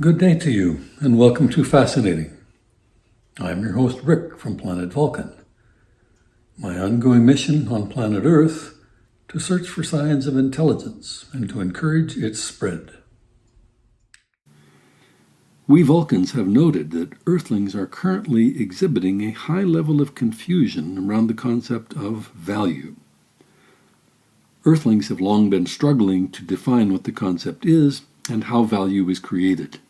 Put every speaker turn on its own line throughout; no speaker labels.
Good day to you, and welcome to Fascinating. I'm your host, Rick, from Planet Vulcan. My ongoing mission on planet Earth to search for signs of intelligence and to encourage its spread. We Vulcans have noted that Earthlings are currently exhibiting a high level of confusion around the concept of value. Earthlings have long been struggling to define what the concept is and how value is created.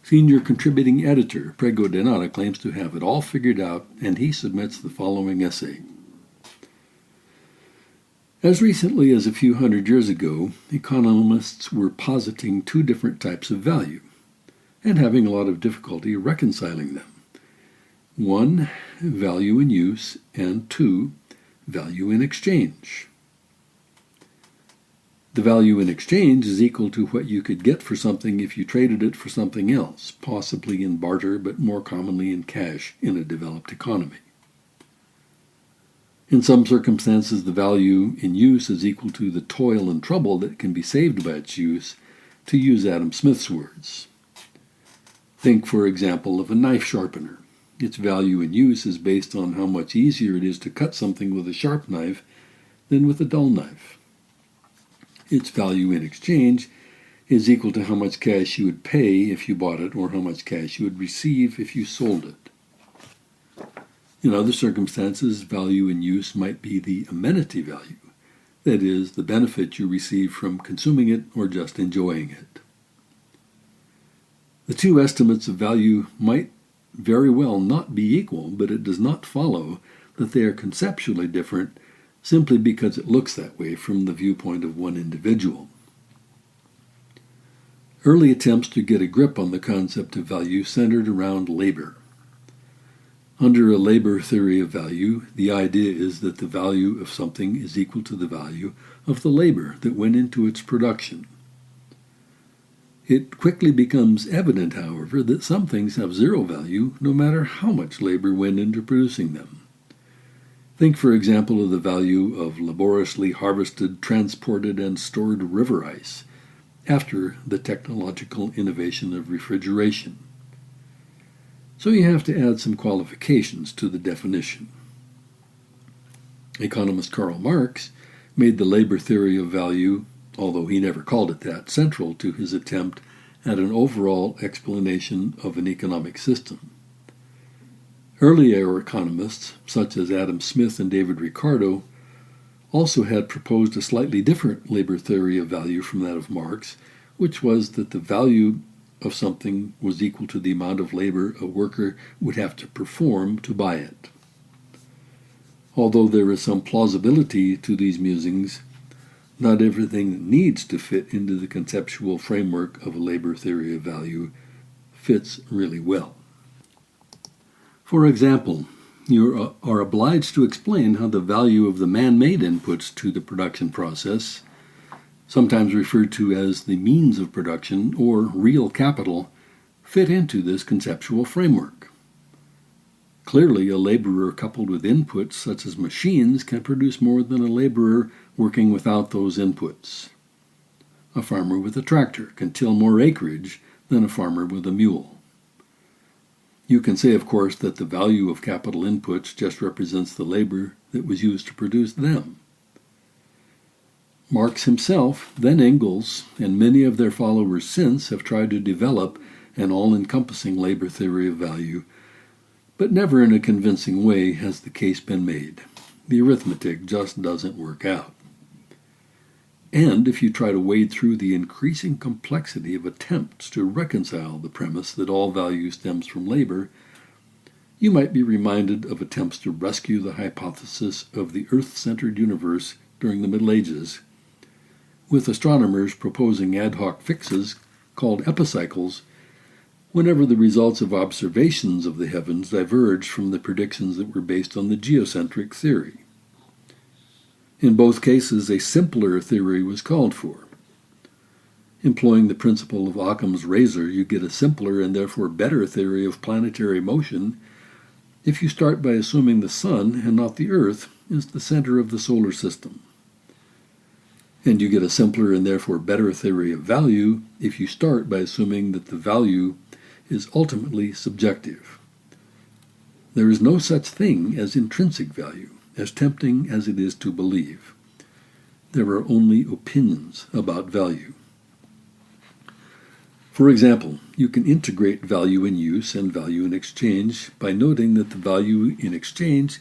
Senior contributing editor Prego Denata claims to have it all figured out, and he submits the following essay. As recently as a few hundred years ago, economists were positing two different types of value, and having a lot of difficulty reconciling them. One, value in use, and two, value in exchange. The value in exchange is equal to what you could get for something if you traded it for something else, possibly in barter, but more commonly in cash in a developed economy. In some circumstances, the value in use is equal to the toil and trouble that can be saved by its use, to use Adam Smith's words. Think, for example, of a knife sharpener. Its value in use is based on how much easier it is to cut something with a sharp knife than with a dull knife. Its value in exchange is equal to how much cash you would pay if you bought it or how much cash you would receive if you sold it. In other circumstances, value in use might be the amenity value, that is, the benefit you receive from consuming it or just enjoying it. The two estimates of value might very well not be equal, but it does not follow that they are conceptually different simply because it looks that way from the viewpoint of one individual. Early attempts to get a grip on the concept of value centered around labor. Under a labor theory of value, the idea is that the value of something is equal to the value of the labor that went into its production. It quickly becomes evident, however, that some things have zero value no matter how much labor went into producing them. Think, for example, of the value of laboriously harvested, transported, and stored river ice after the technological innovation of refrigeration. So you have to add some qualifications to the definition. Economist Karl Marx made the labor theory of value, although he never called it that, central to his attempt at an overall explanation of an economic system. Earlier economists, such as Adam Smith and David Ricardo, also had proposed a slightly different labor theory of value from that of Marx, which was that the value of something was equal to the amount of labor a worker would have to perform to buy it. Although there is some plausibility to these musings, not everything that needs to fit into the conceptual framework of a labor theory of value fits really well. For example, you are obliged to explain how the value of the man-made inputs to the production process, sometimes referred to as the means of production or real capital, fit into this conceptual framework. Clearly, a laborer coupled with inputs such as machines can produce more than a laborer working without those inputs. A farmer with a tractor can till more acreage than a farmer with a mule. You can say, of course, that the value of capital inputs just represents the labor that was used to produce them. Marx himself, then Engels, and many of their followers since have tried to develop an all-encompassing labor theory of value, but never in a convincing way has the case been made. The arithmetic just doesn't work out. And if you try to wade through the increasing complexity of attempts to reconcile the premise that all value stems from labor, you might be reminded of attempts to rescue the hypothesis of the Earth-centered universe during the Middle Ages, with astronomers proposing ad hoc fixes called epicycles whenever the results of observations of the heavens diverged from the predictions that were based on the geocentric theory. In both cases, a simpler theory was called for. Employing the principle of Occam's razor, you get a simpler and therefore better theory of planetary motion if you start by assuming the Sun, and not the Earth, is the center of the solar system. And you get a simpler and therefore better theory of value if you start by assuming that the value is ultimately subjective. There is no such thing as intrinsic value, as tempting as it is to believe. There are only opinions about value. For example, you can integrate value in use and value in exchange by noting that the value in exchange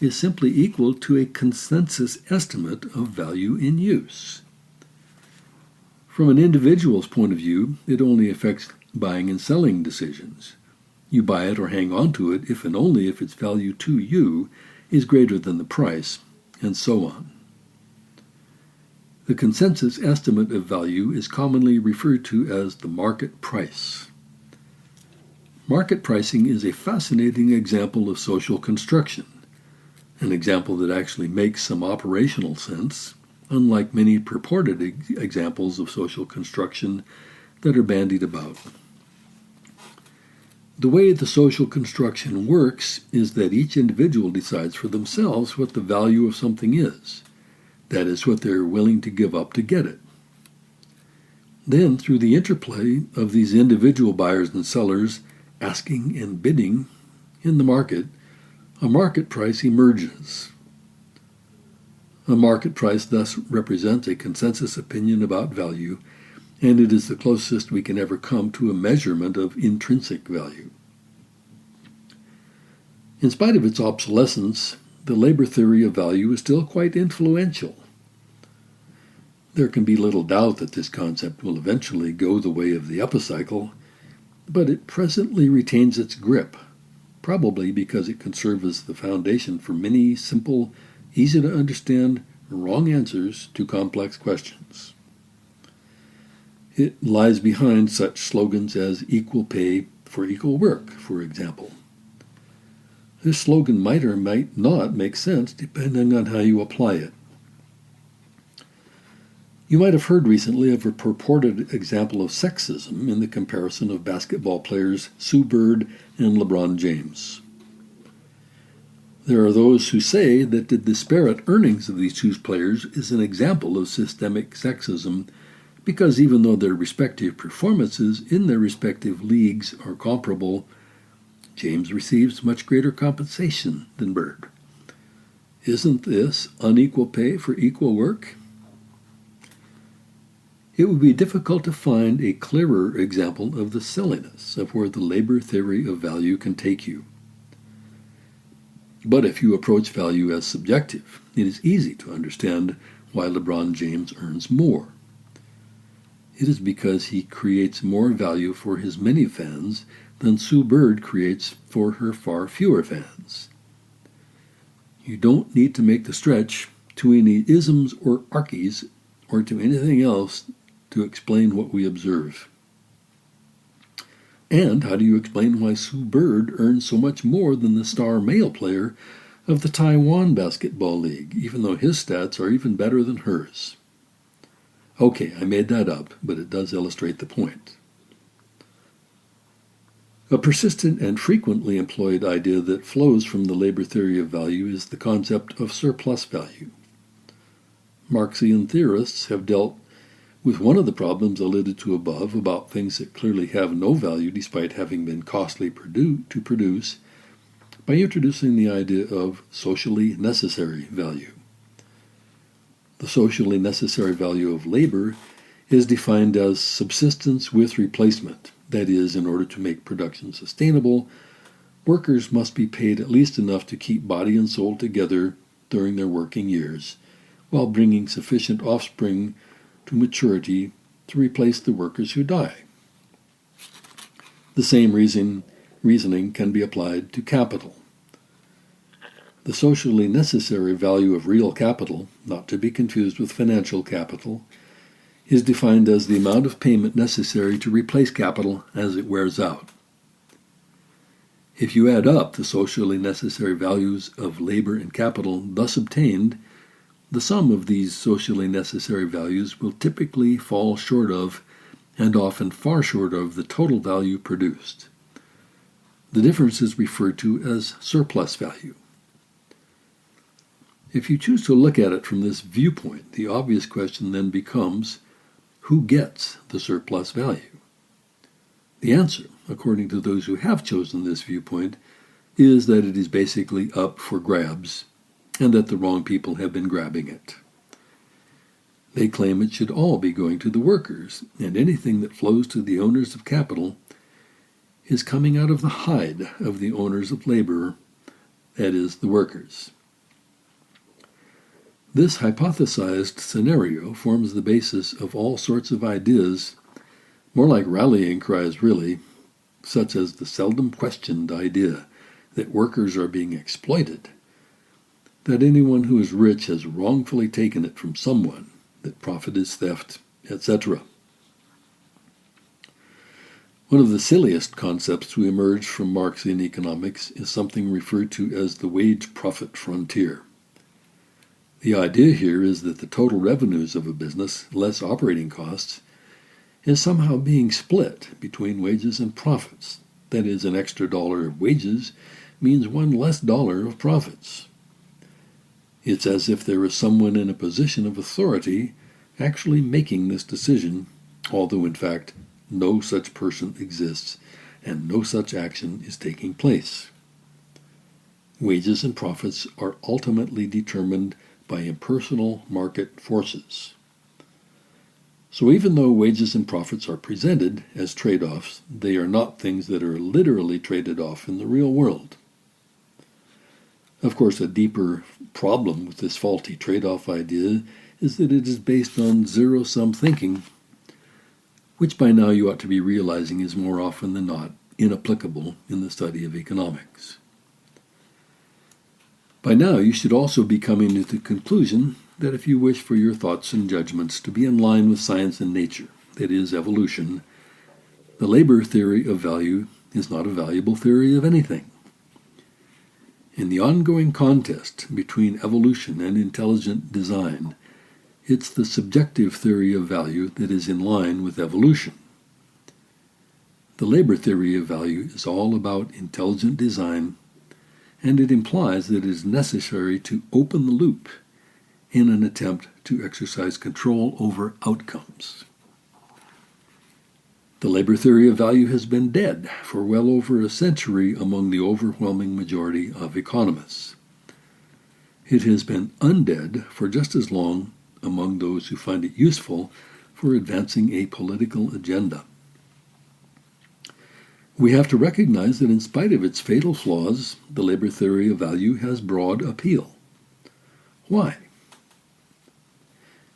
is simply equal to a consensus estimate of value in use. From an individual's point of view, it only affects buying and selling decisions. You buy it or hang on to it if and only if its value to you is greater than the price, and so on. The consensus estimate of value is commonly referred to as the market price. Market pricing is a fascinating example of social construction, an example that actually makes some operational sense, unlike many purported examples of social construction that are bandied about. The way the social construction works is that each individual decides for themselves what the value of something is. That is, what they're willing to give up to get it. Then, through the interplay of these individual buyers and sellers asking and bidding in the market, a market price emerges. A market price thus represents a consensus opinion about value, and it is the closest we can ever come to a measurement of intrinsic value. In spite of its obsolescence, the labor theory of value is still quite influential. There can be little doubt that this concept will eventually go the way of the epicycle, but it presently retains its grip, probably because it can serve as the foundation for many simple, easy-to-understand, wrong answers to complex questions. It lies behind such slogans as equal pay for equal work, for example. This slogan might or might not make sense depending on how you apply it. You might have heard recently of a purported example of sexism in the comparison of basketball players Sue Bird and LeBron James. There are those who say that the disparate earnings of these two players is an example of systemic sexism because even though their respective performances in their respective leagues are comparable, James receives much greater compensation than Bird. Isn't this unequal pay for equal work? It would be difficult to find a clearer example of the silliness of where the labor theory of value can take you. But if you approach value as subjective, it is easy to understand why LeBron James earns more. It is because he creates more value for his many fans than Sue Bird creates for her far fewer fans. You don't need to make the stretch to any isms or archies or to anything else to explain what we observe. And how do you explain why Sue Bird earns so much more than the star male player of the Taiwan Basketball League, even though his stats are even better than hers? Okay, I made that up, but it does illustrate the point. A persistent and frequently employed idea that flows from the labor theory of value is the concept of surplus value. Marxian theorists have dealt with one of the problems alluded to above about things that clearly have no value despite having been costly to produce by introducing the idea of socially necessary value. The socially necessary value of labor is defined as subsistence with replacement. That is, in order to make production sustainable, workers must be paid at least enough to keep body and soul together during their working years, while bringing sufficient offspring to maturity to replace the workers who die. The same reasoning can be applied to capital. The socially necessary value of real capital, not to be confused with financial capital, is defined as the amount of payment necessary to replace capital as it wears out. If you add up the socially necessary values of labor and capital thus obtained, the sum of these socially necessary values will typically fall short of, and often far short of, the total value produced. The difference is referred to as surplus value. If you choose to look at it from this viewpoint, the obvious question then becomes, who gets the surplus value? The answer, according to those who have chosen this viewpoint, is that it is basically up for grabs and that the wrong people have been grabbing it. They claim it should all be going to the workers, and anything that flows to the owners of capital is coming out of the hide of the owners of labor, that is, the workers. This hypothesized scenario forms the basis of all sorts of ideas, more like rallying cries really, such as the seldom questioned idea that workers are being exploited, that anyone who is rich has wrongfully taken it from someone, that profit is theft, etc. One of the silliest concepts to emerge from Marxian economics is something referred to as the wage-profit frontier. The idea here is that the total revenues of a business, less operating costs, is somehow being split between wages and profits. That is, an extra dollar of wages means one less dollar of profits. It's as if there is someone in a position of authority actually making this decision, although in fact no such person exists and no such action is taking place. Wages and profits are ultimately determined by impersonal market forces. So even though wages and profits are presented as trade-offs, they are not things that are literally traded off in the real world. Of course, a deeper problem with this faulty trade-off idea is that it is based on zero-sum thinking, which by now you ought to be realizing is more often than not inapplicable in the study of economics. By now you should also be coming to the conclusion that if you wish for your thoughts and judgments to be in line with science and nature, that is, evolution, the labor theory of value is not a valuable theory of anything. In the ongoing contest between evolution and intelligent design, it's the subjective theory of value that is in line with evolution. The labor theory of value is all about intelligent design, and it implies that it is necessary to open the loop in an attempt to exercise control over outcomes. The labor theory of value has been dead for well over a century among the overwhelming majority of economists. It has been undead for just as long among those who find it useful for advancing a political agenda. We have to recognize that in spite of its fatal flaws, the labor theory of value has broad appeal. Why?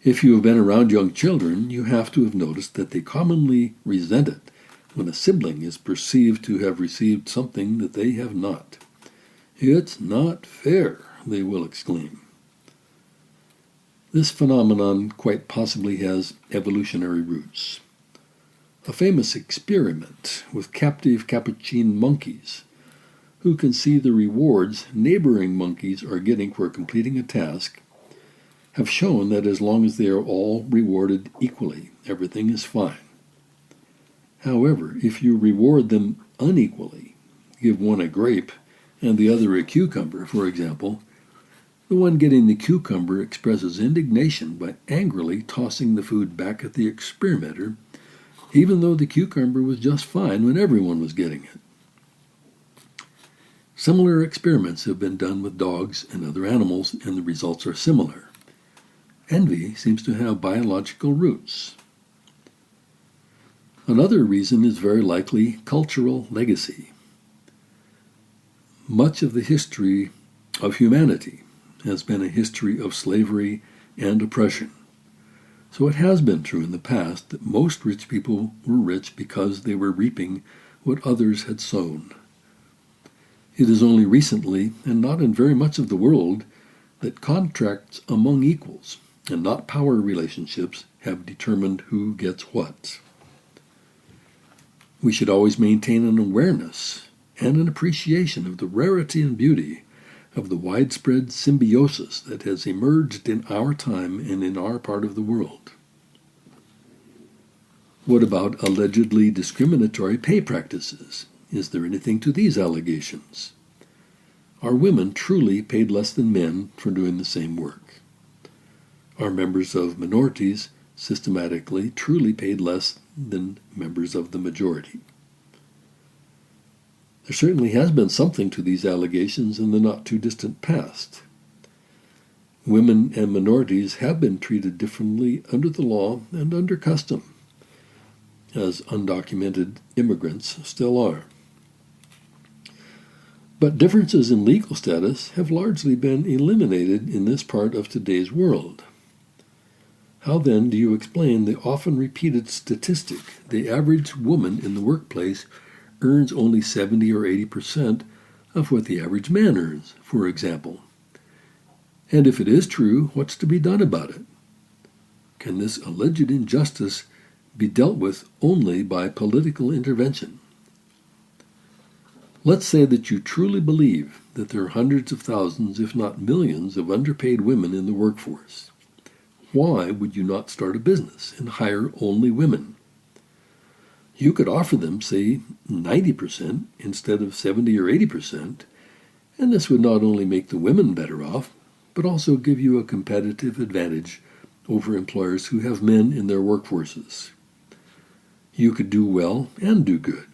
If you have been around young children, you have to have noticed that they commonly resent it when a sibling is perceived to have received something that they have not. "It's not fair," they will exclaim. This phenomenon quite possibly has evolutionary roots. A famous experiment with captive capuchin monkeys, who can see the rewards neighboring monkeys are getting for completing a task, have shown that as long as they are all rewarded equally, everything is fine. However, if you reward them unequally, give one a grape and the other a cucumber, for example, the one getting the cucumber expresses indignation by angrily tossing the food back at the experimenter, even though the cucumber was just fine when everyone was getting it. Similar experiments have been done with dogs and other animals, and the results are similar. Envy seems to have biological roots. Another reason is very likely cultural legacy. Much of the history of humanity has been a history of slavery and oppression. So it has been true in the past that most rich people were rich because they were reaping what others had sown. It is only recently, and not in very much of the world, that contracts among equals, and not power relationships, have determined who gets what. We should always maintain an awareness and an appreciation of the rarity and beauty of the widespread symbiosis that has emerged in our time and in our part of the world. What about allegedly discriminatory pay practices? Is there anything to these allegations? Are women truly paid less than men for doing the same work? Are members of minorities systematically truly paid less than members of the majority? There certainly has been something to these allegations in the not-too-distant past. Women and minorities have been treated differently under the law and under custom, as undocumented immigrants still are. But differences in legal status have largely been eliminated in this part of today's world. How then do you explain the often repeated statistic, the average woman in the workplace earns only 70 or 80% of what the average man earns, for example? And if it is true, what's to be done about it? Can this alleged injustice be dealt with only by political intervention? Let's say that you truly believe that there are hundreds of thousands, if not millions, of underpaid women in the workforce. Why would you not start a business and hire only women? You could offer them, say, 90% instead of 70 or 80%, and this would not only make the women better off, but also give you a competitive advantage over employers who have men in their workforces. You could do well and do good.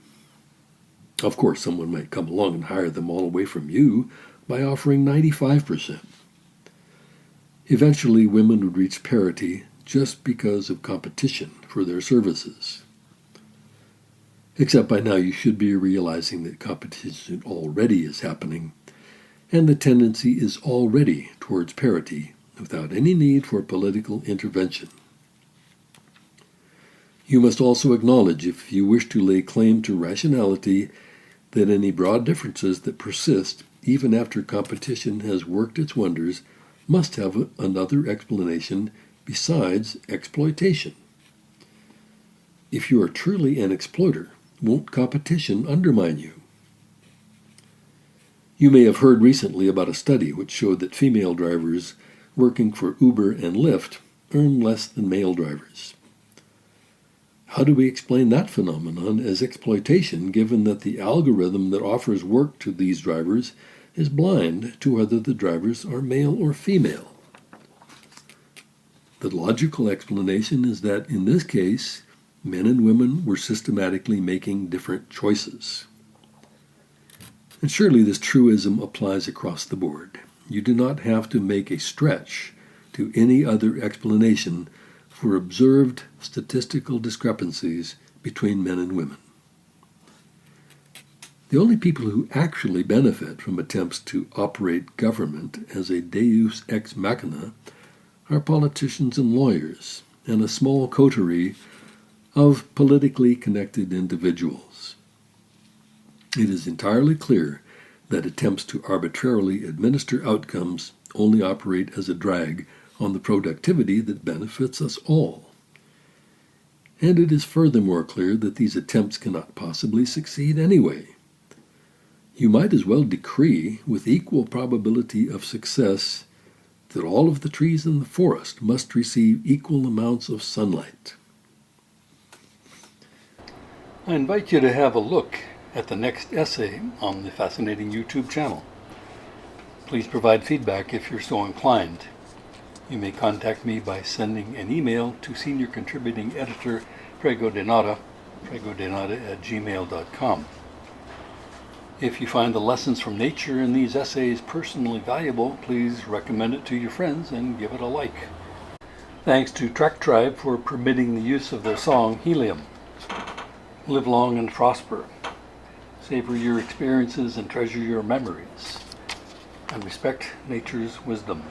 Of course, someone might come along and hire them all away from you by offering 95%. Eventually, women would reach parity just because of competition for their services. Except by now you should be realizing that competition already is happening, and the tendency is already towards parity without any need for political intervention. You must also acknowledge, if you wish to lay claim to rationality, that any broad differences that persist even after competition has worked its wonders must have another explanation besides exploitation. If you are truly an exploiter, won't competition undermine you? You may have heard recently about a study which showed that female drivers working for Uber and Lyft earn less than male drivers. How do we explain that phenomenon as exploitation, given that the algorithm that offers work to these drivers is blind to whether the drivers are male or female? The logical explanation is that in this case, men and women were systematically making different choices. And surely this truism applies across the board. You do not have to make a stretch to any other explanation for observed statistical discrepancies between men and women. The only people who actually benefit from attempts to operate government as a deus ex machina are politicians and lawyers, and a small coterie of politically connected individuals. It is entirely clear that attempts to arbitrarily administer outcomes only operate as a drag on the productivity that benefits us all. And it is furthermore clear that these attempts cannot possibly succeed anyway. You might as well decree with equal probability of success that all of the trees in the forest must receive equal amounts of sunlight. I invite you to have a look at the next essay on the Fascinating YouTube channel. Please provide feedback if you're so inclined. You may contact me by sending an email to Senior Contributing Editor Prego Denata @gmail.com. If you find the lessons from nature in these essays personally valuable, please recommend it to your friends and give it a like. Thanks to Trek Tribe for permitting the use of their song Helium. Live long and prosper. Savor your experiences and treasure your memories. And respect nature's wisdom.